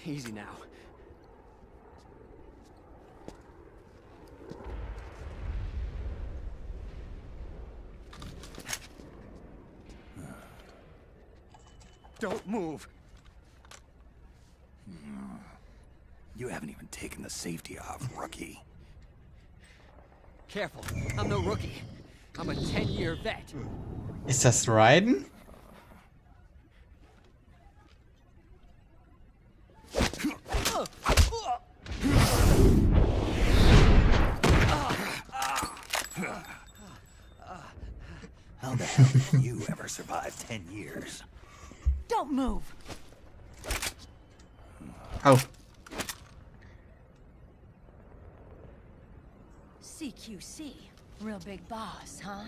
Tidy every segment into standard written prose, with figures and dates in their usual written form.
Easy now. Don't move. You haven't even taken the safety off, rookie. Careful, I'm no rookie. I'm a 10-year vet. Ist das Raiden? How the hell did you ever survive 10 years? Don't move. Oh. CQC. Real big boss, huh?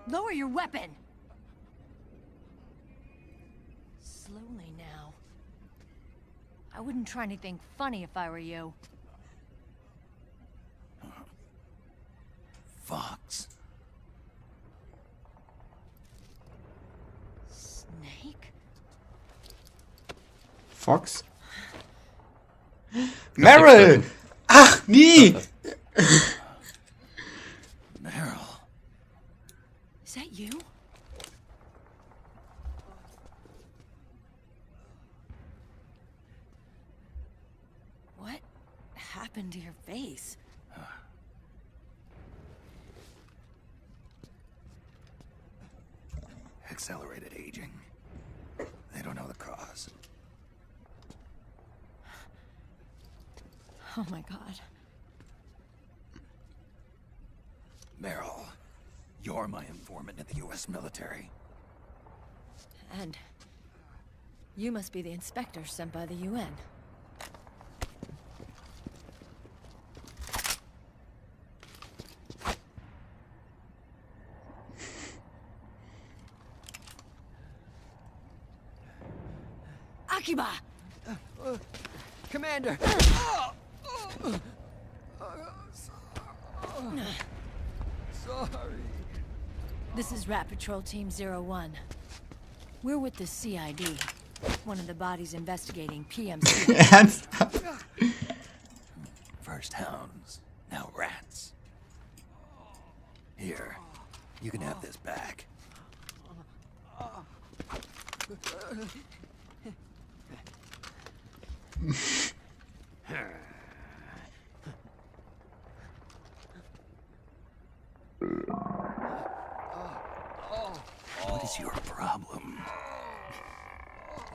Lower your weapon! Slowly now. I wouldn't try anything funny if I were you. Fox. Snake? Fox? Meryl! Ach, nie! Meryl. Is that you? What happened to your face? Accelerated aging. They don't know the cause. Oh my god. Meryl, you're my informant in the U.S. military. And you must be the inspector sent by the UN. Akiba! Commander! Sorry. This is Rat Patrol Team 01. We're with the CID. One of the bodies investigating PMC. Ernsthaft? First hounds, now rats. Here, you can have this back. What is your problem?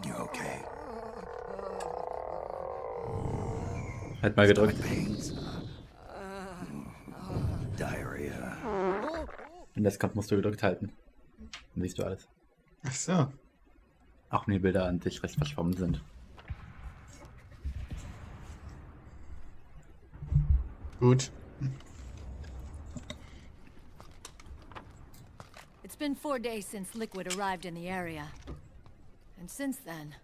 You okay? Halt mal gedrückt. Stomach pains? Diarrhea. Wenn das kommt, musst du gedrückt halten. Dann siehst du alles. Ach so. Auch wenn die Bilder an sich recht verschwommen sind. Gut. It's been 4 days since Liquid arrived in the area. And since then,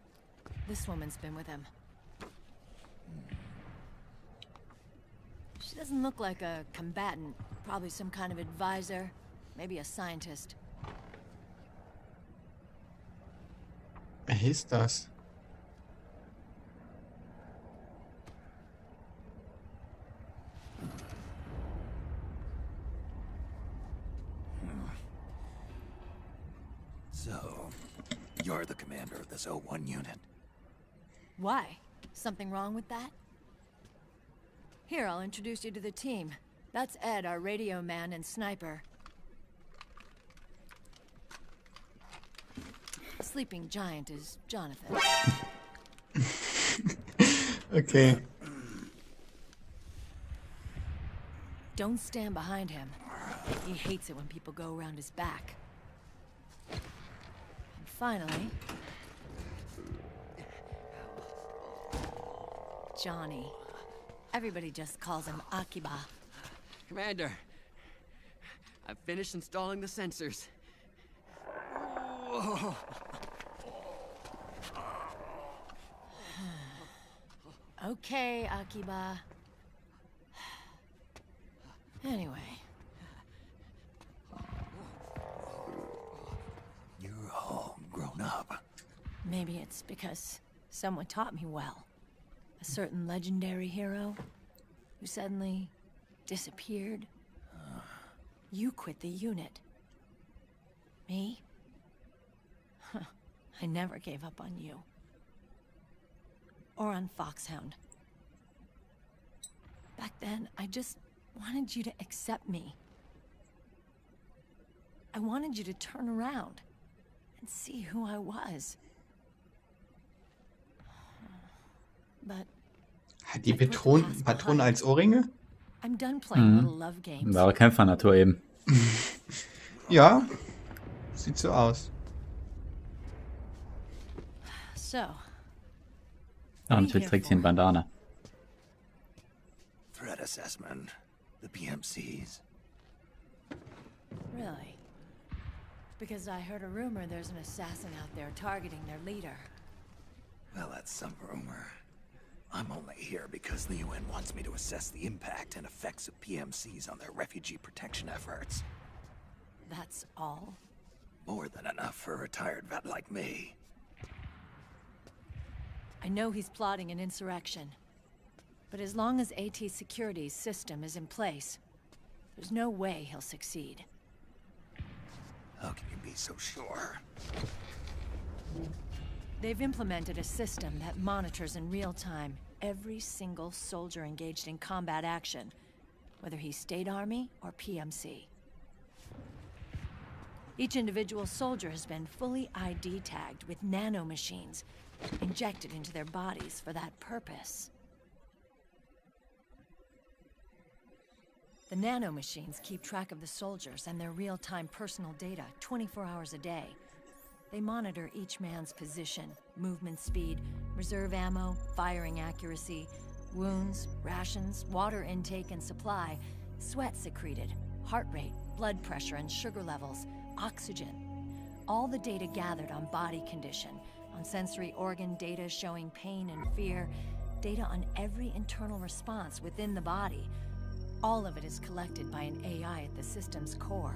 this woman's been with him. She doesn't look like a combatant. Probably some kind of advisor. Maybe a scientist. Wer hieß das? So, you're the commander of this O1 unit. Why? Something wrong with that? Here, I'll introduce you to the team. That's Ed, our radio man and sniper. Sleeping giant is Jonathan. Okay. Don't stand behind him. He hates it when people go around his back. And finally... Johnny. Everybody just calls him Akiba. Commander, I've finished installing the sensors. Whoa. Okay, Akiba. Anyway, You're all grown up. maybe it's because someone taught me well. A certain legendary hero who suddenly disappeared. You quit the unit. Me? Huh. I never gave up on you. Or on Foxhound. Back then, I just wanted you to accept me. I wanted you to turn around and see who I was. But Hat die Patronen als Ohrringe? I'm done playing little love games. Wahre Kämpfernatur eben. Ja. Sieht so aus. So, Ah, natürlich trägt sie ein Bandana. Threat assessment. The PMCs. really? Because I heard a rumor there's an assassin out there targeting their leader. Well, that's some rumor. I'm only here because the UN wants me to assess the impact and effects of PMCs on their refugee protection efforts. That's all? More than enough for a retired vet like me. I know he's plotting an insurrection. But as long as AT Security's system is in place, there's no way he'll succeed. How can you be so sure? They've implemented a system that monitors in real time every single soldier engaged in combat action, whether he's State Army or PMC. Each individual soldier has been fully ID tagged with nanomachines injected into their bodies for that purpose. The nanomachines keep track of the soldiers and their real-time personal data 24 hours a day. They monitor each man's position, movement speed, reserve ammo, firing accuracy, wounds, rations, water intake and supply, sweat secreted, heart rate, blood pressure and sugar levels, oxygen. All the data gathered on body condition, on sensory organ data showing pain and fear, data on every internal response within the body. All of it is collected by an AI at the system's core.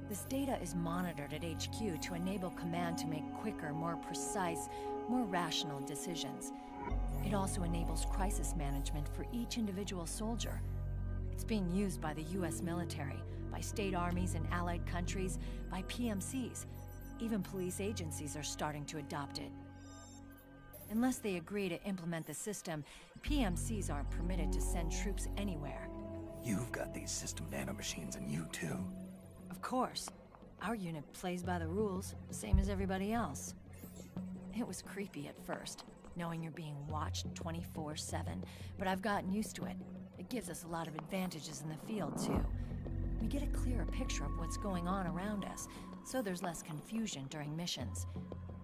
This data is monitored at HQ to enable command to make quicker, more precise, more rational decisions. It also enables crisis management for each individual soldier. It's being used by the US military, by state armies in allied countries, by PMCs. Even police agencies are starting to adopt it. Unless they agree to implement the system, PMCs aren't permitted to send troops anywhere. You've got these system nanomachines in you too. Of course. Our unit plays by the rules, the same as everybody else. It was creepy at first, knowing you're being watched 24/7, but I've gotten used to it. It gives us a lot of advantages in the field, too. We get a clearer picture of what's going on around us, so there's less confusion during missions.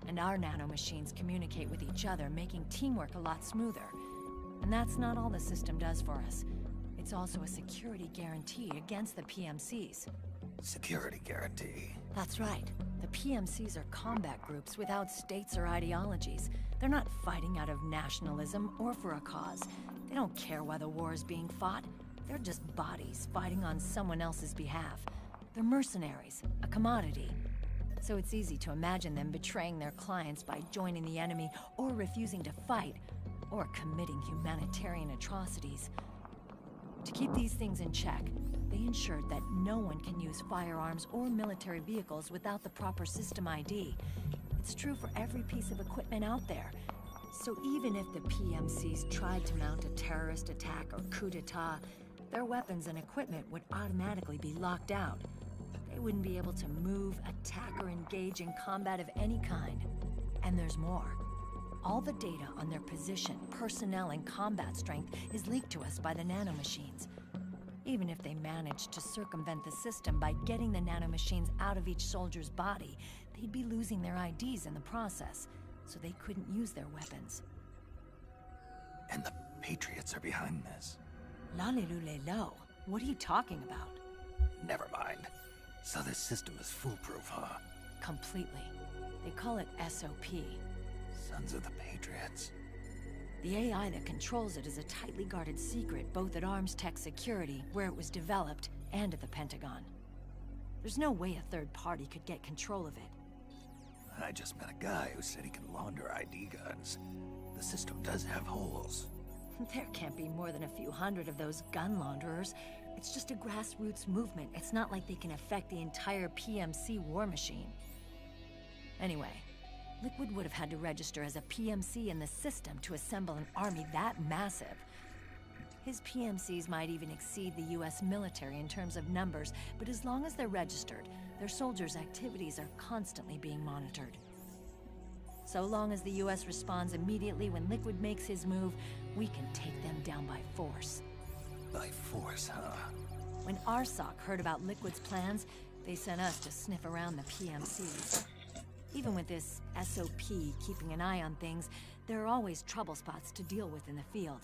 And our nanomachines communicate with each other, making teamwork a lot smoother. And that's not all the system does for us. It's also a security guarantee against the PMCs. Security guarantee. That's right. The PMCs are combat groups without states or ideologies. They're not fighting out of nationalism or for a cause. They don't care why the war is being fought. They're just bodies fighting on someone else's behalf. They're mercenaries, a commodity. So it's easy to imagine them betraying their clients by joining the enemy or refusing to fight, or committing humanitarian atrocities. To keep these things in check, they ensured that no one can use firearms or military vehicles without the proper system ID. It's true for every piece of equipment out there. So even if the PMCs tried to mount a terrorist attack or coup d'etat, their weapons and equipment would automatically be locked out. They wouldn't be able to move, attack, or engage in combat of any kind. And there's more. All the data on their position, personnel, and combat strength is leaked to us by the nanomachines. Even if they managed to circumvent the system by getting the nanomachines out of each soldier's body, they'd be losing their IDs in the process, so they couldn't use their weapons. And the Patriots are behind this. Lalilulelo, what are you talking about? Never mind. So this system is foolproof, huh? Completely. They call it SOP. Sons of the Patriots. The AI that controls it is a tightly guarded secret, both at Arms Tech Security, where it was developed, and at the Pentagon. There's no way a third party could get control of it. I just met a guy who said he can launder ID guns. The system does have holes. There can't be more than a few hundred of those gun launderers. It's just a grassroots movement. It's not like they can affect the entire PMC war machine. Anyway, Liquid would have had to register as a PMC in the system to assemble an army that massive. His PMCs might even exceed the US military in terms of numbers, but as long as they're registered, their soldiers' activities are constantly being monitored. So long as the US responds immediately when Liquid makes his move, we can take them down by force. By force, huh? When RSOC heard about Liquid's plans, they sent us to sniff around the PMCs. Even with this SOP keeping an eye on things, there are always trouble spots to deal with in the field.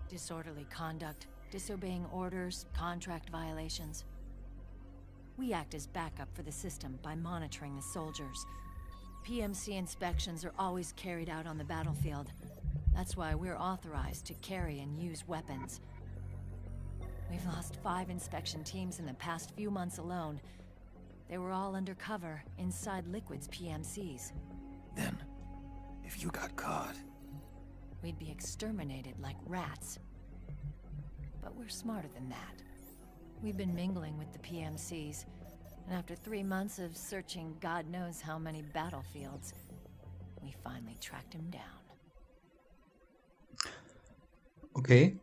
Disorderly conduct, disobeying orders, contract violations. We act as backup for the system by monitoring the soldiers. PMC inspections are always carried out on the battlefield. That's why we're authorized to carry and use weapons. We've lost 5 inspection teams in the past few months alone. They were all undercover inside Liquid's PMCs. Then, if you got caught... We'd be exterminated like rats. But we're smarter than that. We've been mingling with the PMCs, and after 3 months of searching God knows how many battlefields, we finally tracked him down. Okay.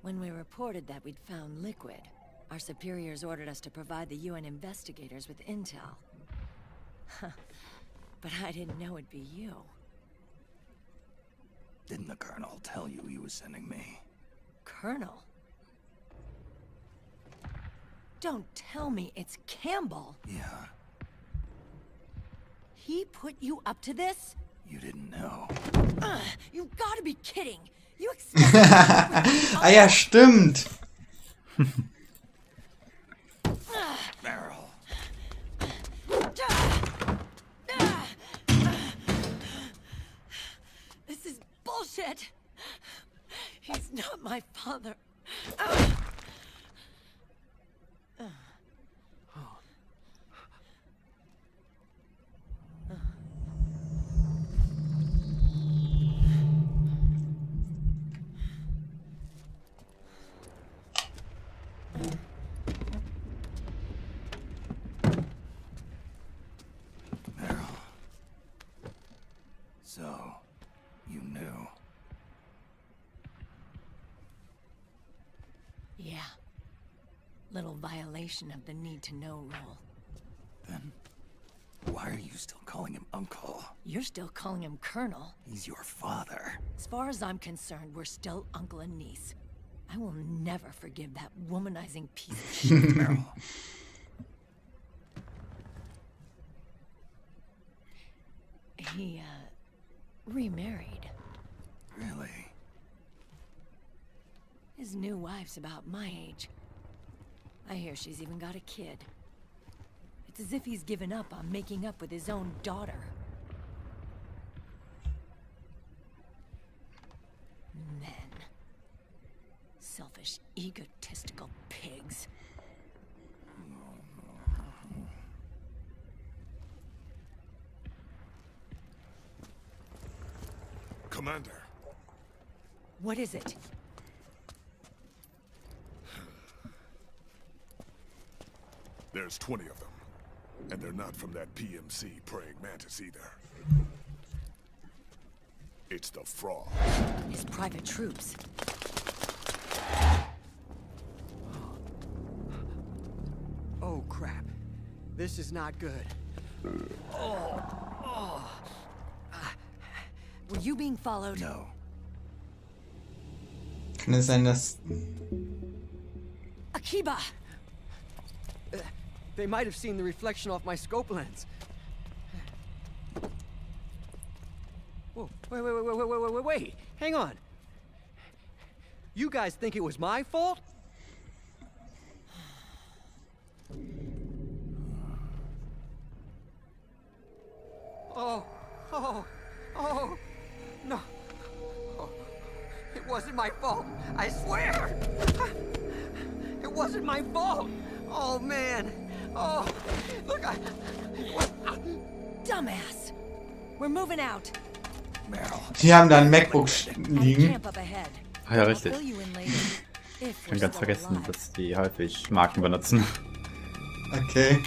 When we reported that we'd found Liquid, our superiors ordered us to provide the UN investigators with intel. But I didn't know it'd be you. Didn't the Colonel tell you he was sending me? Colonel? Don't tell me it's Campbell. Yeah, He put you up to this? you didn't know. You've got to be kidding. You expect Ah ja, stimmt. Meryl. This is bullshit. He's not my father. Meryl. So, you knew. Yeah. Little violation of the need-to-know rule. Then, why are you still calling him Uncle? You're still calling him Colonel. He's your father. As far as I'm concerned, we're still uncle and niece. I will never forgive that womanizing piece of shit. Meryl. He, remarried. Really? His new wife's about my age. I hear she's even got a kid. It's as if he's given up on making up with his own daughter. Men. Selfish, egotistical pigs. Commander, What is it? there's 20 of them. And they're not from that PMC praying mantis either. It's the frog. His private troops. Oh, crap. This is not good. Were you being followed? No. Kann es sein, dass... Akiba! They might have seen the reflection off my scope lens. Whoa, wait. Hang on. You guys think it was my fault? Oh, No. No. Oh, it wasn't my fault. I swear. It wasn't my fault. Oh, man. Oh, look, what? Dumbass. We're moving out. Meryl, Die haben da ein MacBook At a liegen. camp up ahead. Ah ja, I'll richtig. fill you in later. If Ich we're kann ganz still vergessen, alive. dass die häufig Marken benutzen. Okay.